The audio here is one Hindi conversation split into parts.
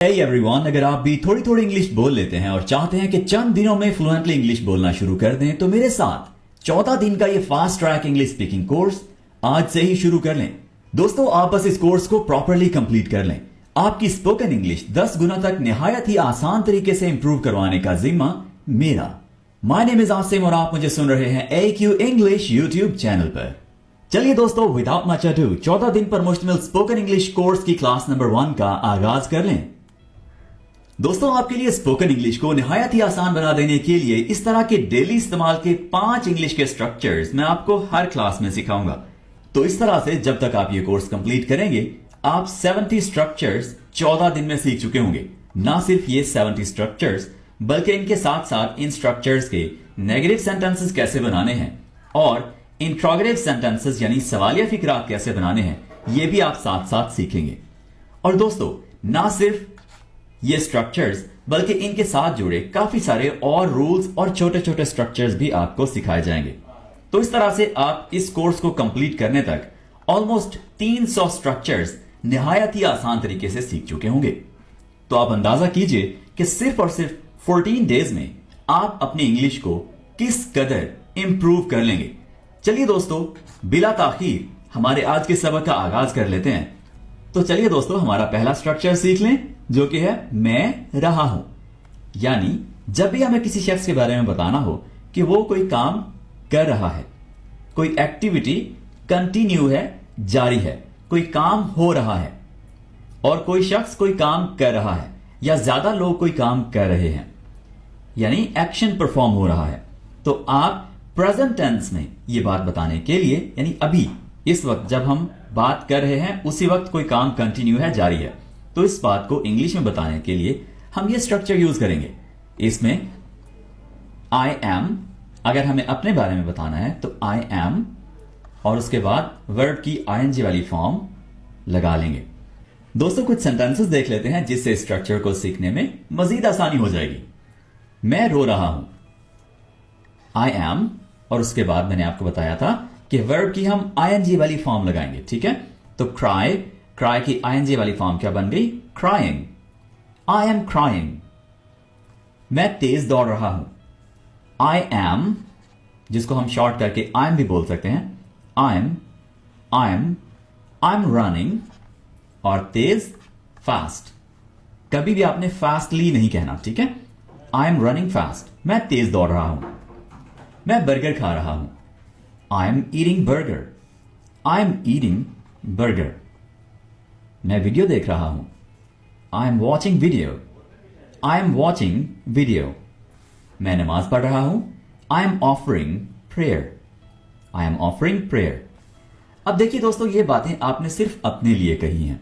Hey everyone, अगर आप भी थोड़ी थोड़ी इंग्लिश बोल लेते हैं और चाहते हैं कि चंद दिनों में फ्लुएंटली इंग्लिश बोलना शुरू कर दें तो मेरे साथ 14 दिन का ये fast track English speaking course आज से ही शुरू कर लें। दोस्तों, आप बस इस कोर्स को प्रॉपरली कंप्लीट कर लें। आपकी स्पोकन इंग्लिश 10 गुना तक निहायत ही आसान तरीके से इंप्रूव करवाने का जिम्मा मेरा। माय नेम इज आसिम और आप मुझे सुन रहे हैं AQ इंग्लिश यूट्यूब चैनल पर। चलिए दोस्तों, विदाउट मच अडू 14 दिन पर मुश्तमिल स्पोकन इंग्लिश कोर्स की क्लास नंबर 1 का आगाज कर लें। दोस्तों, आपके लिए स्पोकन इंग्लिश को निहायत ही आसान बना देने के लिए इस तरह के डेली इस्तेमाल के 5 इंग्लिश के स्ट्रक्चर्स मैं आपको हर क्लास में सिखाऊंगा। तो इस तरह से जब तक आप ये कोर्स कंप्लीट करेंगे आप 70 स्ट्रक्चर्स 14 दिन में सीख चुके होंगे। ना सिर्फ ये 70 स्ट्रक्चर्स बल्कि इनके साथ साथ इन स्ट्रक्चर्स के नेगेटिव सेंटेंसेस कैसे बनाने हैं और इंट्रोगेटिव सेंटेंसेस यानी सवालिया फिक्रात कैसे बनाने हैं, ये भी आप साथ साथ सीखेंगे। और दोस्तों, ना सिर्फ ये स्ट्रक्चर्स बल्कि इनके साथ जुड़े काफी सारे और रूल्स और छोटे छोटे स्ट्रक्चर्स भी आपको सिखाए जाएंगे। तो इस तरह से आप इस कोर्स को कंप्लीट करने तक ऑलमोस्ट 300 स्ट्रक्चर्स निहायत ही आसान तरीके से सीख चुके होंगे। तो आप अंदाजा कीजिए कि सिर्फ और सिर्फ 14 डेज में आप अपनी इंग्लिश को किस कदर इंप्रूव कर लेंगे। चलिए दोस्तों, बिला ताखीर हमारे आज के सबक का आगाज कर लेते हैं। तो चलिए दोस्तों, हमारा पहला स्ट्रक्चर सीख लें, जो कि है मैं रहा हूं। यानी जब भी हमें किसी शख्स के बारे में बताना हो कि वो कोई काम कर रहा है, कोई एक्टिविटी कंटिन्यू है, जारी है, कोई काम हो रहा है, और कोई शख्स कोई काम कर रहा है या ज्यादा लोग कोई काम कर रहे हैं, यानी एक्शन परफॉर्म हो रहा है, तो आप प्रेजेंट टेंस में ये बात बताने के लिए, यानी अभी इस वक्त जब हम बात कर रहे हैं उसी वक्त कोई काम कंटिन्यू है, जारी है, तो इस बात को इंग्लिश में बताने के लिए हम ये स्ट्रक्चर यूज करेंगे। इसमें आई एम, अगर हमें अपने बारे में बताना है तो आई एम, और उसके बाद वर्ब की ING वाली फॉर्म लगा लेंगे। दोस्तों, कुछ सेंटेंसेस देख लेते हैं जिससे स्ट्रक्चर को सीखने में मजीद आसानी हो जाएगी। मैं रो रहा हूं, आई एम, और उसके बाद मैंने आपको बताया था कि वर्ब की हम ING वाली फॉर्म लगाएंगे। ठीक है, तो क्राई, क्राई की ING वाली फॉर्म क्या बन गई? क्राइंग। I am crying. मैं तेज दौड़ रहा हूं, आई एम, जिसको हम शॉर्ट करके आई एम भी बोल सकते हैं, आई एम रनिंग, और तेज फास्ट। कभी भी आपने फास्टली नहीं कहना, ठीक है? आई एम रनिंग फास्ट, मैं तेज दौड़ रहा हूं। मैं बर्गर खा रहा हूं, I am eating burger, I am eating burger. मैं वीडियो देख रहा हूं, I am watching video, I am watching video. मैं नमाज पढ़ रहा हूं, I am offering prayer, I am offering prayer. अब देखिए दोस्तों, ये बातें आपने सिर्फ अपने लिए कही हैं।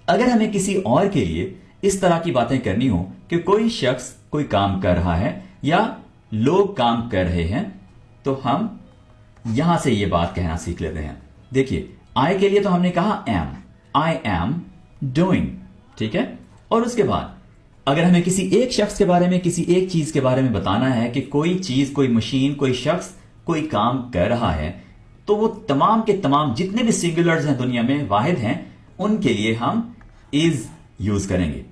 अगर हमें किसी और के लिए इस तरह की बातें करनी हो कि कोई शख्स कोई काम कर रहा है या लोग काम कर रहे हैं, तो हम यहां से ये बात कहना सीख लेते हैं। देखिए, आई के लिए तो हमने कहा एम, आई एम डूइंग, ठीक है? और उसके बाद अगर हमें किसी एक शख्स के बारे में, किसी एक चीज के बारे में बताना है कि कोई चीज, कोई मशीन, कोई शख्स कोई काम कर रहा है, तो वो तमाम के तमाम जितने भी सिंगुलर्स हैं दुनिया में, वाहिद हैं, उनके लिए हम इज यूज करेंगे।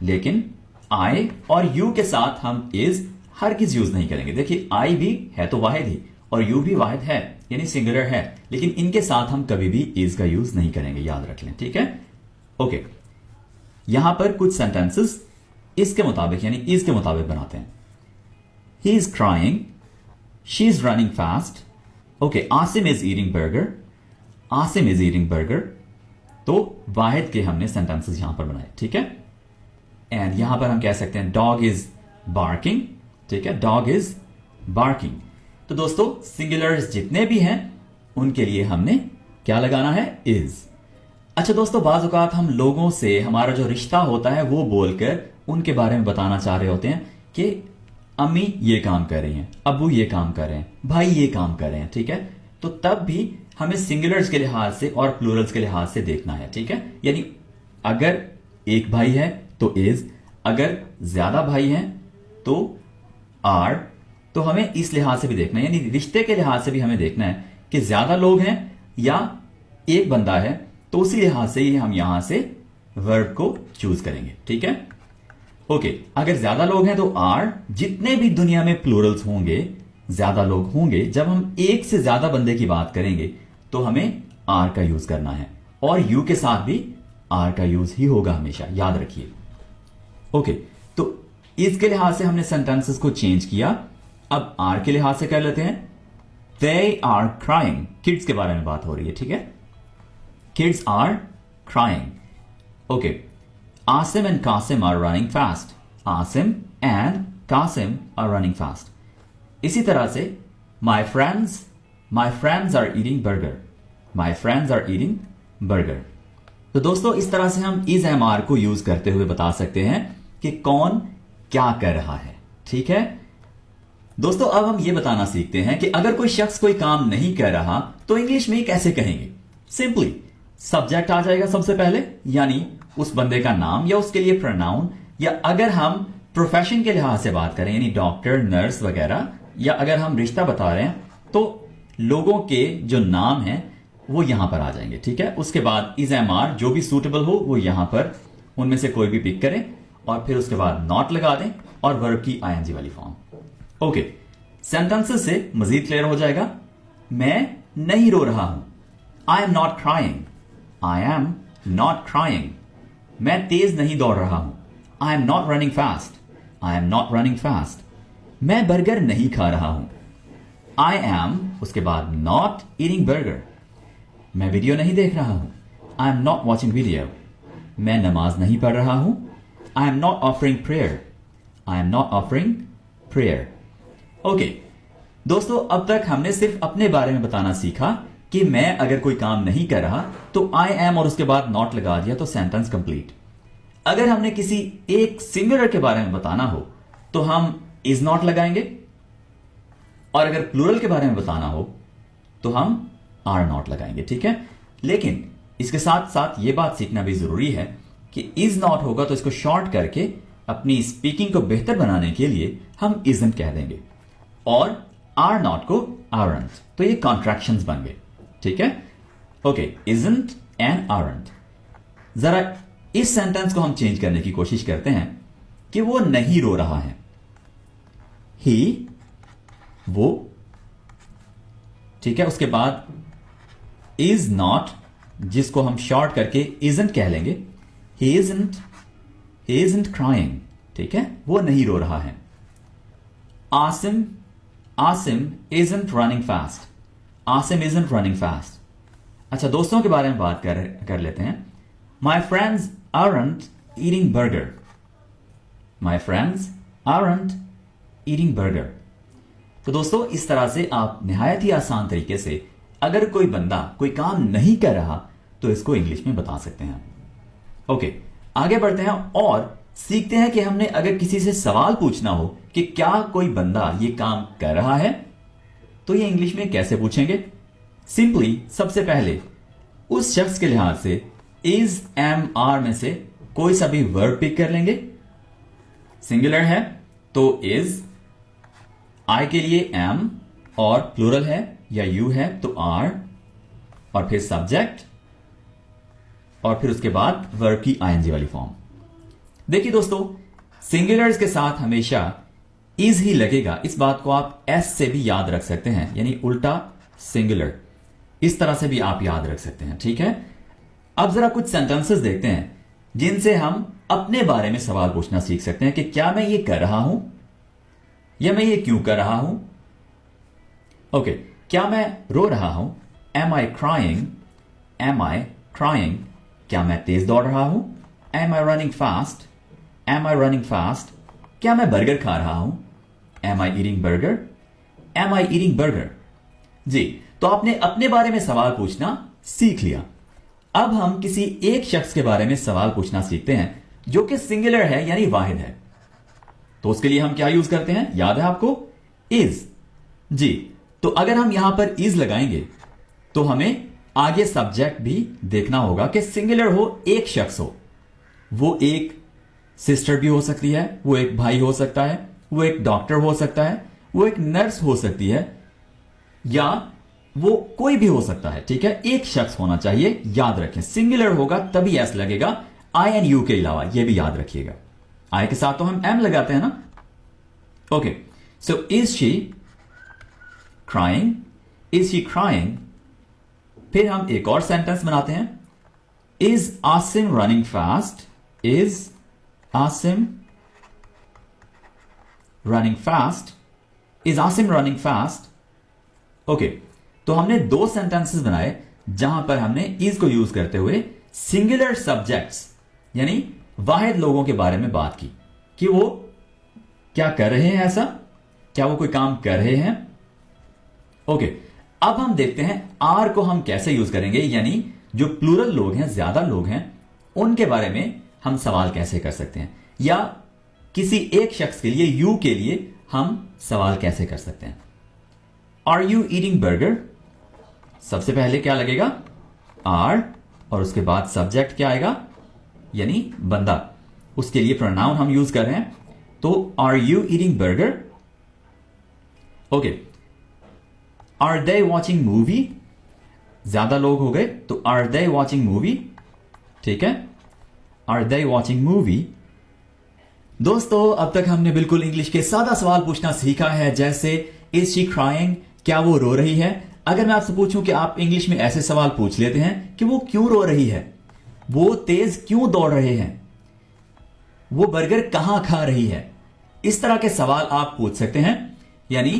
लेकिन आई और यू के साथ हम इज हरगिज यूज नहीं करेंगे। देखिए, आई भी है तो वाहिद ही और यू भी वाहिद है, यानी सिंगुलर है, लेकिन इनके साथ हम कभी भी इज का यूज नहीं करेंगे, याद रख लें। ठीक है, ओके। यहां पर कुछ सेंटेंसेस इसके मुताबिक यानी इज के मुताबिक बनाते हैं। He is crying, she is running fast. Okay, Asim is eating burger, Asim is eating burger. तो वाहिद के हमने सेंटेंसेस यहां पर बनाए, ठीक है? एंड यहां पर हम कह सकते हैं डॉग इज बार्किंग, ठीक है? Dog is barking. तो दोस्तों, सिंगुलर्स जितने भी हैं उनके लिए हमने क्या लगाना है? इज। अच्छा दोस्तों, बाज़ औक़ात हम लोगों से हमारा जो रिश्ता होता है वो बोलकर उनके बारे में बताना चाह रहे होते हैं कि अम्मी ये काम कर रही हैं, अब्बू ये काम कर रहे हैं, भाई ये काम कर रहे हैं, ठीक है? तो तब भी हमें सिंगुलर्स के लिहाज से और प्लूरल्स के लिहाज से देखना है, ठीक है? यानी अगर एक भाई है तो इज, अगर ज्यादा भाई हैं तो आर। तो हमें इस लिहाज से भी देखना है, यानी रिश्ते के लिहाज से भी हमें देखना है कि ज्यादा लोग हैं या एक बंदा है, तो उसी लिहाज से ही हम यहां से वर्ब को चूज करेंगे, ठीक है। ओके, अगर ज्यादा लोग हैं तो आर, जितने भी दुनिया में प्लूरल्स होंगे, ज्यादा लोग होंगे, जब हम एक से ज्यादा बंदे की बात करेंगे तो हमें आर का यूज करना है, और यू के साथ भी आर का यूज ही होगा हमेशा, याद रखिए। ओके, तो इसके लिहाज से हमने सेंटेंसेस को चेंज किया। अब आर के लिहाज से कर लेते हैं। दे आर क्राइंग, किड्स के बारे में बात हो रही है, ठीक है। Kids are crying. Okay, Asim and Kasim are running fast, Asim and Kasim are running fast. इसी तरह से my friends are eating burger, my friends are eating burger. तो दोस्तों, इस तरह से हम इज एम आर को यूज करते हुए बता सकते हैं कि कौन क्या कर रहा है, ठीक है। दोस्तों, अब हम यह बताना सीखते हैं कि अगर कोई शख्स कोई काम नहीं कर रहा तो इंग्लिश में कैसे कहेंगे। सिंपली सब्जेक्ट आ जाएगा सबसे पहले, यानी उस बंदे का नाम या उसके लिए प्रोनाउन, या अगर हम प्रोफेशन के लिहाज से बात करें यानी डॉक्टर, नर्स वगैरह, या अगर हम रिश्ता बता रहे हैं तो लोगों के जो नाम हैं वो यहां पर आ जाएंगे, ठीक है। उसके बाद इज एम आर जो भी सूटेबल हो वो यहां पर उनमें से कोई भी पिक करें, और फिर उसके बाद नॉट लगा दें और वर्ब की आईएनजी वाली फॉर्म। ओके, सेंटेंसेस से मजीद क्लियर हो जाएगा। मैं नहीं रो रहा हूं, I am not crying, I am not crying. मैं तेज नहीं दौड़ रहा हूं, I am not running fast, I am not running fast. मैं बर्गर नहीं खा रहा हूं, आई एम उसके बाद नॉट ईटिंग बर्गर। मैं वीडियो नहीं देख रहा हूं, I am not watching video. मैं नमाज नहीं पढ़ रहा हूं, I am not offering prayer, I am not offering prayer. Okay दोस्तों, अब तक हमने सिर्फ अपने बारे में बताना सीखा कि मैं अगर कोई काम नहीं कर रहा तो आई एम और उसके बाद नॉट लगा दिया तो सेंटेंस कंप्लीट। अगर हमने किसी एक सिंगुलर के बारे में बताना हो तो हम इज नॉट लगाएंगे, और अगर प्लूरल के बारे में बताना हो तो हम आर नॉट लगाएंगे, ठीक है। लेकिन इसके साथ साथ यह बात सीखना भी जरूरी है कि इज नॉट होगा तो इसको शॉर्ट करके अपनी स्पीकिंग को बेहतर बनाने के लिए हम इजंट कह देंगे, और आर नॉट को आरंट, तो ये कॉन्ट्रैक्शंस बन गए, ठीक है। Okay, isn't and aren't. जरा इस सेंटेंस को हम चेंज करने की कोशिश करते हैं कि वो नहीं रो रहा है। ही, वो, ठीक है। उसके बाद इज नॉट, जिसको हम शॉर्ट करके इजंट कह लेंगे। ही इजंट क्राइंग, ठीक है, वो नहीं रो रहा है। Asim isn't running fast, Asim isn't running fast. अच्छा, दोस्तों के बारे में बात कर लेते हैं। My friends aren't eating burger, my friends aren't eating burger. तो दोस्तों, इस तरह से आप निहायत ही आसान तरीके से अगर कोई बंदा कोई काम नहीं कर रहा तो इसको इंग्लिश में बता सकते हैं। ओके, आगे बढ़ते हैं और सीखते हैं कि हमने अगर किसी से सवाल पूछना हो कि क्या कोई बंदा ये काम कर रहा है तो ये इंग्लिश में कैसे पूछेंगे। सिंपली सबसे पहले उस शख्स के लिहाज से इज एम आर में से कोई सा भी वर्ब पिक कर लेंगे। सिंगुलर है तो इज, आई के लिए एम, और प्लूरल है या यू है तो आर, और फिर सब्जेक्ट, और फिर उसके बाद वर्ब की आईएनजी वाली फॉर्म। देखिए दोस्तों, सिंगुलर्स के साथ हमेशा इज ही लगेगा। इस बात को आप एस से भी याद रख सकते हैं, यानी उल्टा सिंगुलर, इस तरह से भी आप याद रख सकते हैं, ठीक है। अब जरा कुछ सेंटेंसेस देखते हैं जिनसे हम अपने बारे में सवाल पूछना सीख सकते हैं कि क्या मैं ये कर रहा हूं, या मैं ये क्यों कर रहा हूं। ओके, क्या मैं रो रहा हूं, एम आई क्राइंग, एम आई क्राइंग। क्या मैं तेज दौड़ रहा हूं, एम आई रनिंग फास्ट, एम आई रनिंग फास्ट। क्या मैं बर्गर खा रहा हूं, एम आई ईटिंग बर्गर, एम आई ईटिंग बर्गर। जी, तो आपने अपने बारे में सवाल पूछना सीख लिया। अब हम किसी एक शख्स के बारे में सवाल पूछना सीखते हैं जो कि सिंगुलर है यानी वाहिद है। तो उसके लिए हम क्या यूज करते हैं, याद है आपको, इज। जी, तो अगर हम यहां पर इज लगाएंगे तो हमें आगे सब्जेक्ट भी देखना होगा कि सिंगुलर हो, एक शख्स हो। वो एक सिस्टर भी हो सकती है, वो एक भाई हो सकता है, वो एक डॉक्टर हो सकता है, वो एक नर्स हो सकती है, या वो कोई भी हो सकता है, ठीक है। एक शख्स होना चाहिए, याद रखें। सिंगुलर होगा तभी एस लगेगा, आई एंड यू के अलावा, यह भी याद रखिएगा, आई के साथ तो हम एम लगाते हैं ना। Okay, so is she crying, is she crying. फिर हम एक और सेंटेंस बनाते हैं, is Asim running fast, is Asim running fast, is Asim running fast. Okay, तो हमने दो सेंटेंसेस बनाए जहां पर हमने इज को यूज करते हुए सिंगुलर सब्जेक्ट्स यानी वाहिद लोगों के बारे में बात की कि वो क्या कर रहे हैं, ऐसा क्या वो कोई काम कर रहे हैं। ओके, अब हम देखते हैं आर को हम कैसे यूज करेंगे, यानी जो प्लूरल लोग हैं, ज्यादा लोग हैं, उनके बारे में हम सवाल कैसे कर सकते हैं, या किसी एक शख्स के लिए, यू के लिए हम सवाल कैसे कर सकते हैं। आर यू ईटिंग बर्गर, सबसे पहले क्या लगेगा, आर, और उसके बाद सब्जेक्ट क्या आएगा, यानी बंदा, उसके लिए प्रोनाउन हम यूज कर रहे हैं, तो are you eating burger. Okay, are they watching movie, ज्यादा लोग हो गए तो आर दे वॉचिंग मूवी, ठीक है, आर दे वॉचिंग मूवी। दोस्तों, अब तक हमने बिल्कुल इंग्लिश के सादा सवाल पूछना सीखा है, जैसे इज शी क्राइंग, क्या वो रो रही है। अगर मैं आपसे पूछूं कि आप इंग्लिश में ऐसे सवाल पूछ लेते हैं कि वो क्यों रो रही है, वो तेज क्यों दौड़ रहे हैं, वो बर्गर कहां खा रही है, इस तरह के सवाल आप पूछ सकते हैं। यानी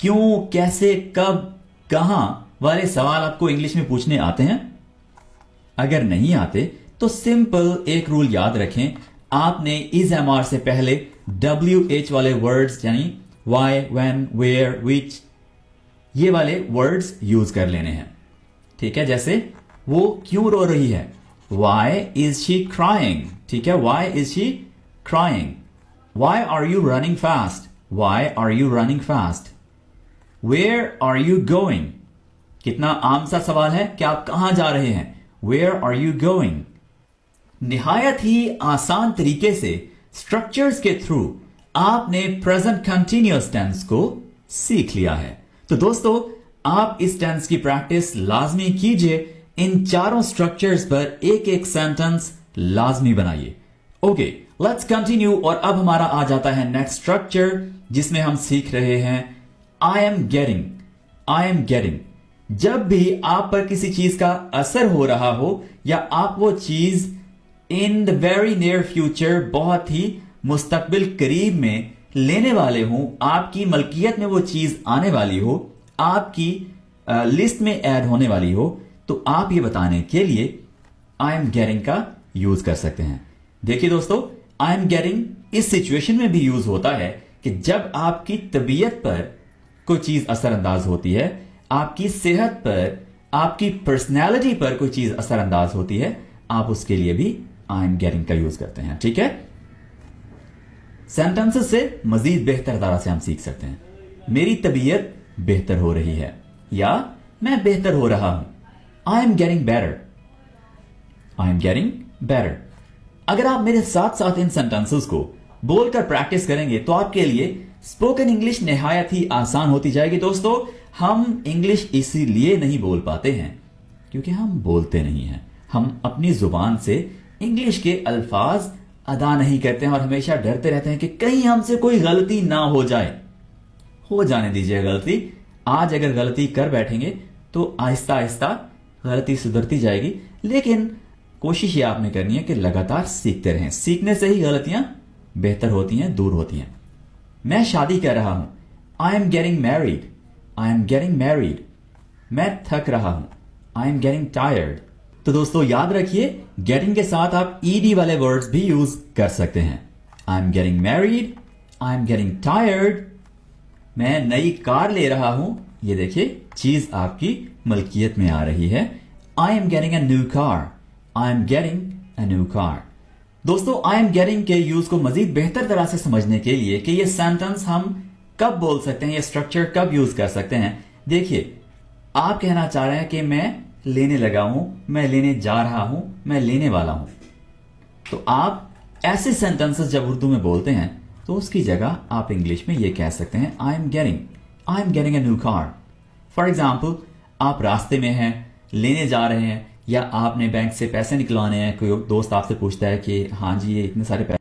क्यों, कैसे, कब, कहां वाले सवाल आपको इंग्लिश में पूछने आते हैं। अगर नहीं आते तो सिंपल एक रूल याद रखें, आपने इज एम आर से पहले WH वाले वर्ड्स यानी वाई, व्हेन, वेयर, विच, ये वाले वर्ड्स यूज कर लेने हैं, ठीक है। जैसे वो क्यों रो रही है, वाई इज शी क्राइंग, ठीक है, why is she crying. Why are you running fast, why are you running fast. Where are you going, कितना आम सा सवाल है कि आप कहां जा रहे हैं, वेयर आर यू गोइंग। निहायत ही आसान तरीके से स्ट्रक्चर्स के थ्रू आपने प्रेजेंट कंटिन्यूअस टेंस को सीख लिया है। तो दोस्तों, आप इस टेंस की प्रैक्टिस लाजमी कीजिए, इन चारों स्ट्रक्चर्स पर एक एक सेंटेंस लाजमी बनाइए। Okay, let's continue. और अब हमारा आ जाता है नेक्स्ट स्ट्रक्चर, जिसमें हम सीख रहे हैं I am getting. I am getting, जब भी आप पर किसी चीज का असर हो रहा हो या आप वो चीज in the very near future, बहुत ही मुस्तकबिल करीब में लेने वाले हो, आपकी मलकियत में वो चीज आने वाली हो, आपकी लिस्ट में ऐड होने वाली हो, तो आप ये बताने के लिए आई एम गेटिंग का यूज कर सकते हैं। देखिए दोस्तों, आई एम गेटिंग इस सिचुएशन में भी यूज होता है कि जब आपकी तबीयत पर कोई चीज असरअंदाज होती है, आपकी सेहत पर, आपकी पर्सनैलिटी पर कोई चीज असरअंदाज होती है, आप उसके लिए भी आई एम गेटिंग का यूज करते हैं, ठीक है। सेंटेंसेस से मजीद बेहतर तरह से हम सीख सकते हैं, मेरी तबीयत बेहतर हो रही है, या मैं बेहतर हो रहा हूं, I am getting better, I am getting better. अगर आप मेरे साथ साथ इन सेंटेंसेस को बोलकर प्रैक्टिस करेंगे तो आपके लिए स्पोकन इंग्लिश निहायत ही आसान होती जाएगी। दोस्तों, हम इंग्लिश इसीलिए नहीं बोल पाते हैं क्योंकि हम बोलते नहीं हैं, हम अपनी जुबान से इंग्लिश के अल्फाज अदा नहीं करते हैं और हमेशा डरते रहते हैं कि कहीं हमसे कोई गलती ना हो जाए। हो जाने दीजिए गलती, आज अगर गलती कर बैठेंगे तो आहिस्ता आहिस्ता गलती सुधरती जाएगी, लेकिन कोशिश ये आपने करनी है कि लगातार सीखते रहें। सीखने से ही गलतियां बेहतर होती हैं, दूर होती हैं। मैं शादी कर रहा हूं, I am getting married, I am getting married. मैं थक रहा हूं, आई एम गेटिंग टायर्ड। तो दोस्तों याद रखिए, गेटिंग के साथ आप ईडी वाले वर्ड्स भी यूज कर सकते हैं। I am getting married, I am getting tired. मैं नई कार ले रहा हूं, ये देखिए चीज आपकी मलकियत में आ रही है, I am getting a new car, I am getting a new car. दोस्तों, आई एम गेटिंग के यूज को मजीद बेहतर तरह से समझने के लिए कि ये सेंटेंस हम कब बोल सकते हैं, ये स्ट्रक्चर कब यूज कर सकते हैं, देखिए आप कहना चाह रहे हैं कि मैं लेने लगा हूं, मैं लेने जा रहा हूं, मैं लेने वाला हूं। तो आप ऐसे सेंटेंसेस जब उर्दू में बोलते हैं तो उसकी जगह आप इंग्लिश में ये कह सकते हैं I am getting a new car. For example, आप रास्ते में हैं, लेने जा रहे हैं, या आपने बैंक से पैसे निकलवाने हैं, कोई दोस्त आपसे पूछता है कि हाँ जी ये इतने सारे पैसे